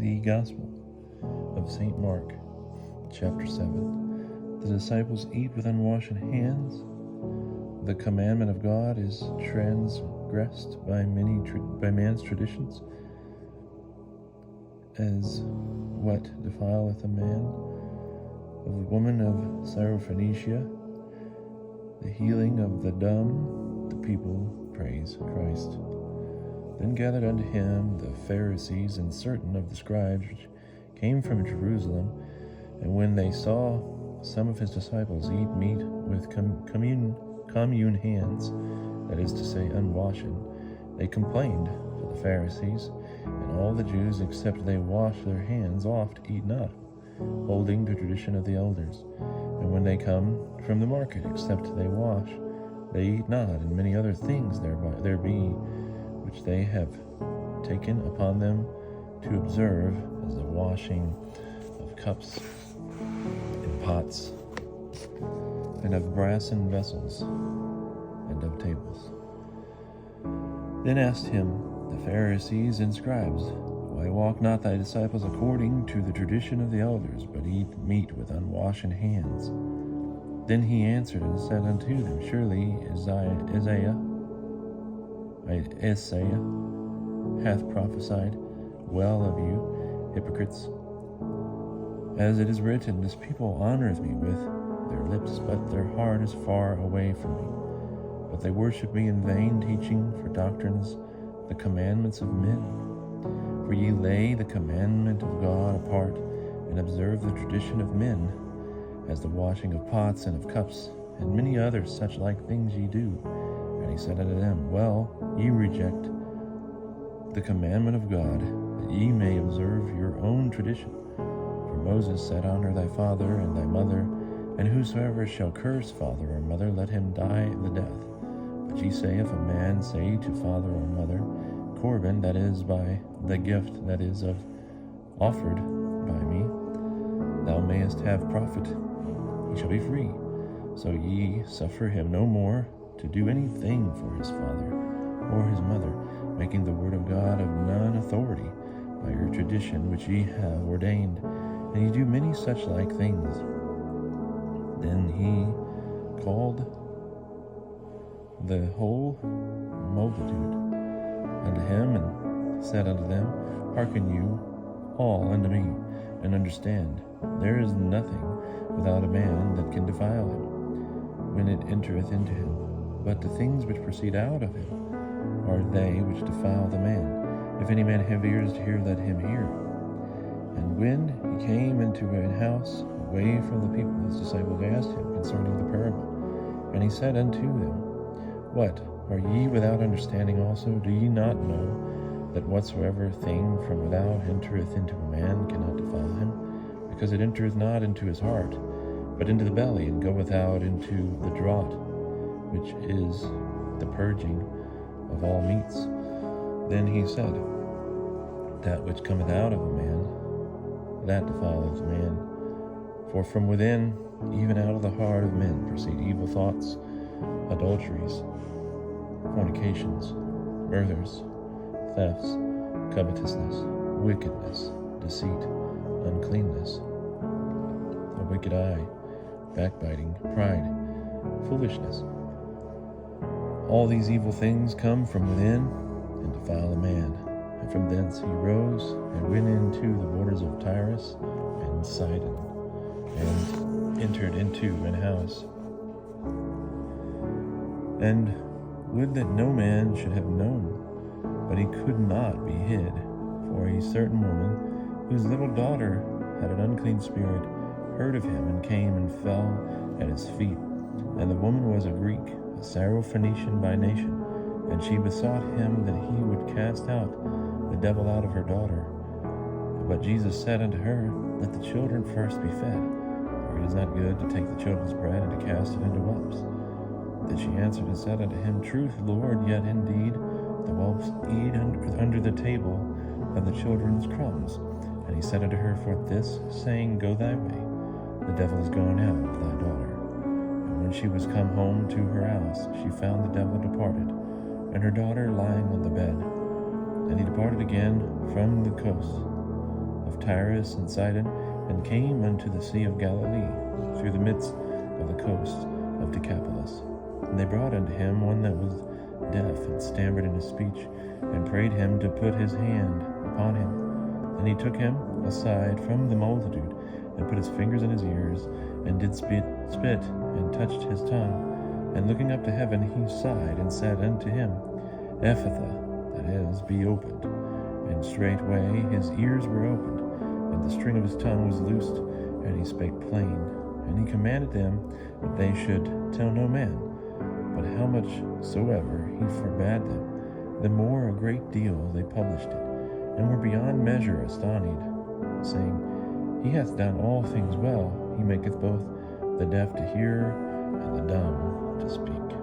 The Gospel of St. Mark, chapter 7. The disciples eat with unwashed hands. The commandment of God is transgressed by man's traditions, as what defileth a man of the woman of Syrophoenicia, the healing of the dumb. The people praise Christ. Then gathered unto him the Pharisees and certain of the scribes which came from Jerusalem, and when they saw some of his disciples eat meat with commune hands, that is to say, unwashen, they complained to the Pharisees, and all the Jews, except they wash their hands oft, eat not, holding the tradition of the elders. And when they come from the market, except they wash, they eat not, and many other things there be, which they have taken upon them to observe, as the washing of cups and pots, and of brassen vessels, and of tables. Then asked him the Pharisees and scribes, Why walk not thy disciples according to the tradition of the elders, but eat meat with unwashen hands? Then he answered and said unto them, Surely Isaiah hath prophesied well of you, hypocrites. As it is written, This people honoreth me with their lips, but their heart is far away from me. But they worship me in vain, teaching for doctrines the commandments of men. For ye lay the commandment of God apart, and observe the tradition of men, as the washing of pots and of cups, and many other such like things ye do. And he said unto them, Well, ye reject the commandment of God, that ye may observe your own tradition. For Moses said, Honor thy father and thy mother, and whosoever shall curse father or mother, let him die the death. But ye say, If a man say to father or mother, Corban, that is by the gift that is offered by me, thou mayest have profit, he shall be free. So ye suffer him no more to do anything for his father or his mother, making the word of God of none authority by your tradition which ye have ordained, and ye do many such like things. Then he called the whole multitude unto him, and said unto them, Hearken you all unto me, and understand, there is nothing without a man that can defile him, when it entereth into him, but the things which proceed out of him are they which defile the man. If any man have ears to hear, let him hear. And when he came into a house away from the people, his disciples asked him concerning the parable. And he said unto them, What, are ye without understanding also? Do ye not know that whatsoever thing from without entereth into a man cannot defile him? Because it entereth not into his heart, but into the belly, and goeth out into the draught, which is the purging of all meats. Then he said, That which cometh out of a man, that defileth a man. For from within, even out of the heart of men, proceed evil thoughts, adulteries, fornications, murders, thefts, covetousness, wickedness, deceit, uncleanness, a wicked eye, backbiting, pride, foolishness. All these evil things come from within, and defile a man. And from thence he rose, and went into the borders of Tyrus and Sidon, and entered into an house, and would that no man should have known, but he could not be hid. For a certain woman, whose little daughter had an unclean spirit, heard of him, and came and fell at his feet. And the woman was a Greek, a Syrophoenician by nation, and she besought him that he would cast out the devil out of her daughter. But Jesus said unto her, Let the children first be fed, for it is not good to take the children's bread and to cast it into whelps. Then she answered and said unto him, Truth, Lord, yet indeed the whelps eat under the table of the children's crumbs. And he said unto her, For this saying, Go thy way, the devil is gone out of thy daughter. And when she was come home to her house, she found the devil departed, and her daughter lying on the bed. And he departed again from the coast of Tyrus and Sidon, and came unto the sea of Galilee, through the midst of the coast of Decapolis. And they brought unto him one that was deaf and stammered in his speech, and prayed him to put his hand upon him. And he took him aside from the multitude, and put his fingers in his ears, and did spit, and touched his tongue. And looking up to heaven, he sighed, and said unto him, Ephphatha, that is, be opened. And straightway his ears were opened, and the string of his tongue was loosed, and he spake plain. And he commanded them that they should tell no man. But how much soever he forbade them, the more a great deal they published it, and were beyond measure astonished, saying, He hath done all things well. He maketh both the deaf to hear, and the dumb to speak.